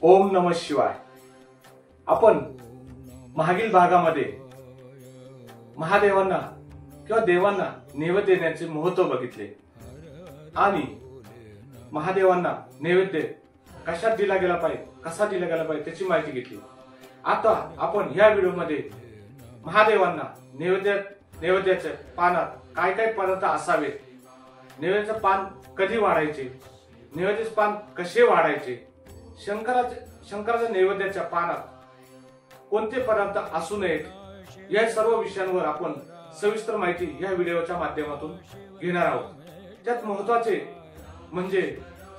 ओम नमः शिवाय। आपण मागील भागामध्ये महादेवांना किंवा देवांना नैवेद्य देण्याचे महत्त्व बघितले आणि महादेवांना नैवेद्य कशात दिला गेला पाहिजे, कसा दिला गेला पाहिजे त्याची माहिती घेतली। आता आपण ह्या व्हिडिओमध्ये महादेवांना नैवेद्याच्या पानात काय काय पदार्थ असावेत, नैवेद्याचे पान कधी वाढायचे, नैवेद्याचे पान कसे वाढायचे, शंकराच्या नैवेद्याच्या पानात कोणते पदार्थ असू नयेत, या सर्व विषयांवर आपण सविस्तर माहिती या व्हिडिओच्या माध्यमातून घेणार आहोत। त्यात महत्त्वाचे म्हणजे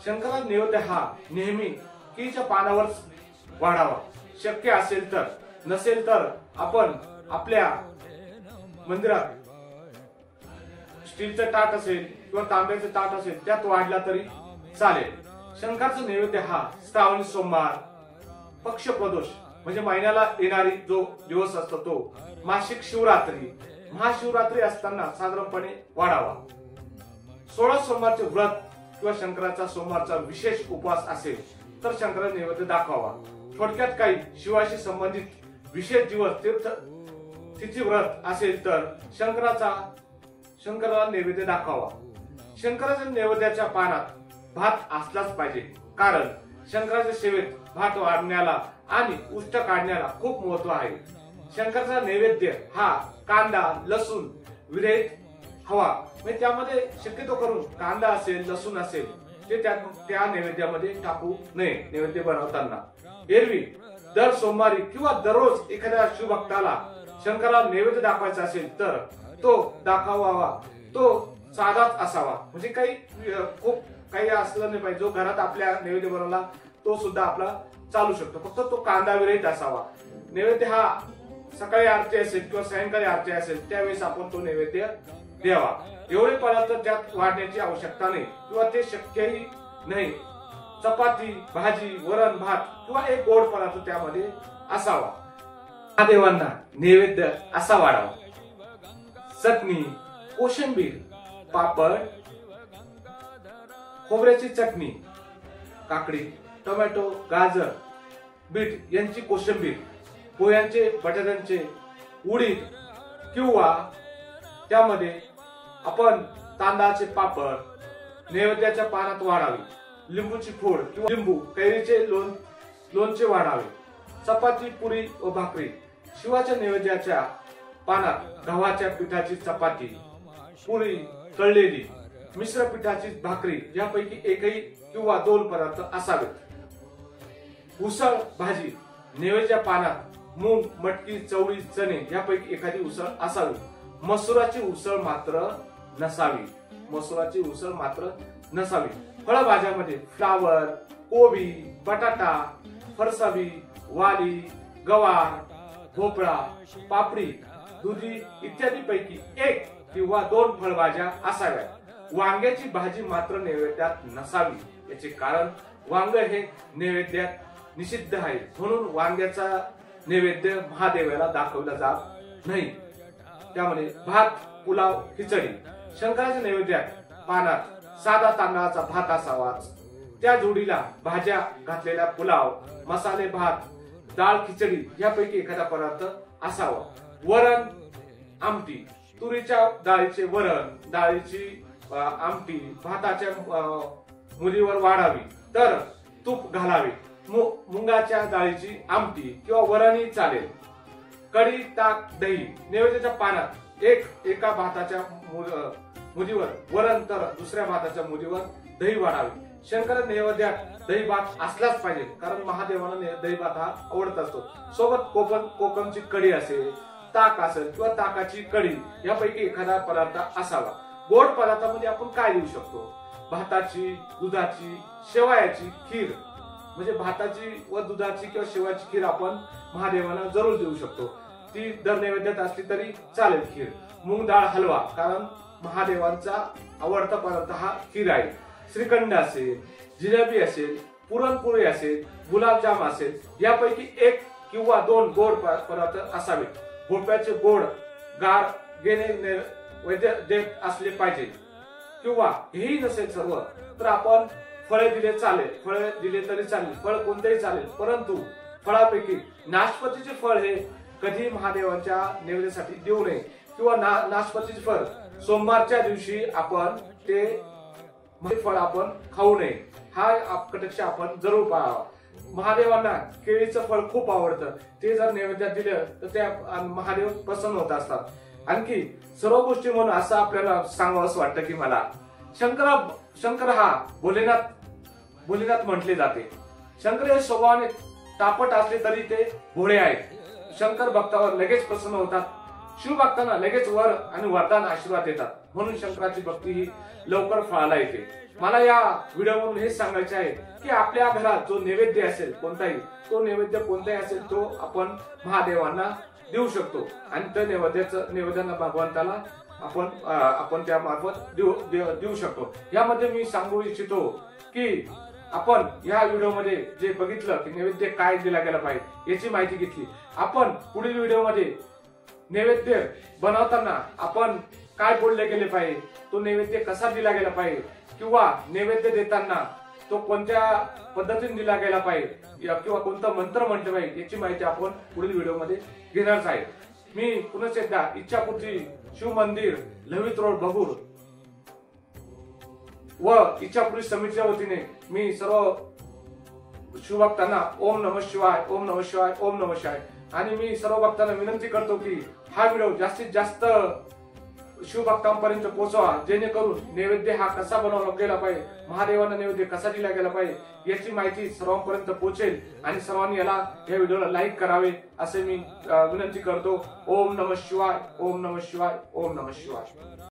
शंकराचा नैवेद्य हा नेहमी केळीच्या पानावर वाढावा, शक्य असेल तर, नसेल तर आपण आपल्या मंदिरात स्टीलचं ताट असेल किंवा तांब्याचं ताट असेल त्यात वाढला तरी चालेल। शंकराचा नैवेद्य हा श्रावणी सोमवार, पक्ष प्रदोष म्हणजे महिन्याला येणारी जो दिवस असतो तो, मासिक शिवरात्री, महाशिवरात्री असताना साधारणपणे वाढावा। 16 सोमवारचे व्रत किंवा शंकराचा सोमवारचा विशेष उपवास असेल तर शंकराचा नैवेद्य दाखवावा। थोडक्यात काही शिवाशी संबंधित विशेष दिवस, तीर्थ तिथी व्रत असेल तर शंकराला नैवेद्य दाखवावा। शंकराच्या नैवेद्याच्या पानात भात असलाच पाहिजे, कारण शंकराच्या सेवेत भात वाढण्याला आणि उष्ट काढण्याला खूप महत्व आहे। शंकराचा नैवेद्य हा कांदा, लसूण विरहित हवा, म्हणजे त्यामध्ये शक्यतो करून कांदा असेल, लसूण असेल ते त्या नैवेद्यामध्ये टाकू नये नैवेद्य बनवताना। एरवी दर सोमवारी किंवा दररोज एखाद्या शिवभक्ताला शंकराला नैवेद्य दाखवायचा असेल तर तो दाखवावा, तो साधाच असावा, म्हणजे खूप काही असलं नाही पाहिजे। जो घरात आपल्या नैवेद्य बनवला तो सुद्धा आपला चालू शकतो, फक्त तो कांदा विरहित असावा। नैवेद्य हा सकाळी आरती असेल किंवा सायंकाळी आरती असेल त्यावेळेस आपण तो नैवेद्य द्यावा। एवढे पदार्थ त्यात वाढण्याची आवश्यकता नाही किंवा ते शक्यही नाही। चपाती, भाजी, वरण, भात किंवा एक गोड पदार्थ त्यामध्ये असावा। महादेवांना नैवेद्य असा वाढावा: चटणी, कोशिंबीर, पापड, खोबऱ्याची चटणी, काकडी, टोमॅटो, गाजर, बीट यांची कोशिंबीर, पोह्यांचे, बटाट्यांचे, उडीद किंवा त्यामध्ये आपण तांदळाचे पापड नैवेद्याच्या पानात वाढावे। लिंबूची फोड किंवा लिंबू, कैरीचे लोणचे वाढावे। चपाती, पुरी व भाकरी, शिवाच्या नैवेद्याच्या पानात गव्हाच्या पिठाची चपाती, पुरी, तळलेली, मिश्र पिठाची भाकरी यापैकी एकही किंवा 2 पदार्थ असावेत। उसळ भाजी, नैवेद्याच्या पानात मूग, मटकी, चवळी, चणे यापैकी एखादी उसळ असावी। मसुराची उसळ मात्र नसावी। फळभाज्यामध्ये फ्लावर, कोबी, बटाटा, फरसाबी, वाली, गवार, भोपळा, पापडी, दुधी इत्यादी पैकी 1 किंवा 2 फळभाज्या असाव्यात। वांग्याची भाजी मात्र नैवेद्यात नसावी, याचे कारण वांग हे नैवेद्यात निषिद्ध आहे, म्हणून वांग्याचा नैवेद्य महादेवाला दाखवला जात नाही। त्यामध्ये भात, पुलाव, खिचडी, शंकराच्या नैवेद्यात पानात साधा तांदळाचा भात असावाच। त्या जोडीला भाज्या घातलेला पुलाव, मसाले भात, डाळ खिचडी यापैकी एखादा पदार्थ असावा। वरण, आमटी, तुरीच्या डाळीचे वरण, डाळीची आमटी भाताच्या मुलीवर वाढावी तर तूप घालावे। मुंगाच्या डाळीची आमटी किंवा वरणही चालेल। कढी, ताक, दही नैवेद्याच्या पानात एका भाताच्या मुलीवर वरण तर दुसऱ्या भाताच्या मुलीवर दही वाढावे। शंकर नैवेद्यात दही भात असलाच पाहिजे, कारण महादेवाला दही भात हा आवडत असतो। सोबत कोकमची कढी असेल, ताक असेल किंवा ताकाची कढी यापैकी एखादा पदार्थ असावा। गोड पदार्थामध्ये आपण काय देऊ शकतो? भाताची, दुधाची, शेवयाची खीर, म्हणजे भाताची व दुधाची किंवा शेवयाची खीर आपण महादेवाला जरूर देऊ शकतो। ती दर नैवेद्यात असली तरी चालेल खीर। मूग डाळ हलवा, कारण महादेवांचा आवडता पदार्थ हा खीर आहे। श्रीखंड असेल, जिलेबी असेल, पुरणपोळी असेल, गुलाबजाम असेल यापैकी 1 किंवा 2 गोड पदार्थ असावेत। भोपळ्याचे गोड गार घेणे वैद्य देत असले पाहिजे, किंवा हेही नसेल सर्व तर आपण फळे दिले चालेल, फळे दिले तरी चालेल, फळ कोणतेही चालेल, परंतु फळापैकी नाशपतीचे फळ हे कधी महादेवाच्या नैवेद्यासाठी देऊ नये किंवा नाशपतीचे फळ सोमवारच्या दिवशी आपण ते फळ आपण खाऊ नये, हा कटाक्ष आपण जरूर पाळावा. महादेवांना केळीचं फळ खूप आवडतं, ते जर नैवेद्यात दिलं तर त्या महादेव प्रसन्न होत असतात. आणखी सर्व गोष्टी म्हणून असं आपल्याला सांगावंच वाटतं की मला शंकर हा भोलेनाथ म्हटले जाते. शंकर हे स्वभावाने तापट असले तरी ते भोळे आहेत. शंकर भक्तावर लगेच प्रसन्न होतात, शिवभक्तांना लगेच वर आणि वरदान आशीर्वाद देतात, म्हणून शंकराची भक्ती ही लवकर फळाला येते. मला या व्हिडिओ मधून हेच सांगायचे आहे की आपल्या घरात जो नैवेद्य असेल कोणताही, तो नैवेद्य कोणताही असेल तो आपण महादेवांना देऊ शकतो आणि त्या नैवेद्याला भगवंताला आपण त्या मार्फत देऊ शकतो. यामध्ये मी सांगू इच्छितो की आपण या व्हिडिओ मध्ये जे बघितलं की नैवेद्य काय दिला गेला पाहिजे याची माहिती घेतली. आपण पुढील व्हिडिओ मध्ये नैवेद्य बनवताना आपण काय बोलले गेले पाहिजे, तो नैवेद्य कसा दिला गेला पाहिजे किंवा नैवेद्य देताना तो कोणत्या पद्धतीने दिला गेला पाहिजे किंवा कोणता मंत्र म्हटलं पाहिजे याची माहिती आपण पुढील व्हिडिओ मध्ये घेणारच आहे. मी पुन्हा एकदा इच्छापूर्ती शिव मंदिर लवित रोड बघूर व इच्छापूर्ती समितीच्या वतीने मी सर्व शिवभक्तांना ओम नमः शिवाय, ओम नमः शिवाय, ओम नमः शिवाय. आणि मी सर्व भक्तांना विनंती करतो की हा व्हिडिओ जास्तीत जास्त शिवभक्तांपर्यंत पोहोचवा, जेणेकरून नैवेद्य हा कसा बनवला गेला पाहिजे, महादेवांना नैवेद्य कसा दिला गेला पाहिजे याची माहिती सर्वांपर्यंत पोहोचेल आणि सर्वांनी या व्हिडिओला लाईक करावे असे मी विनंती करतो. ओम नमः शिवाय, ओम नमः शिवाय, ओम नमः शिवाय.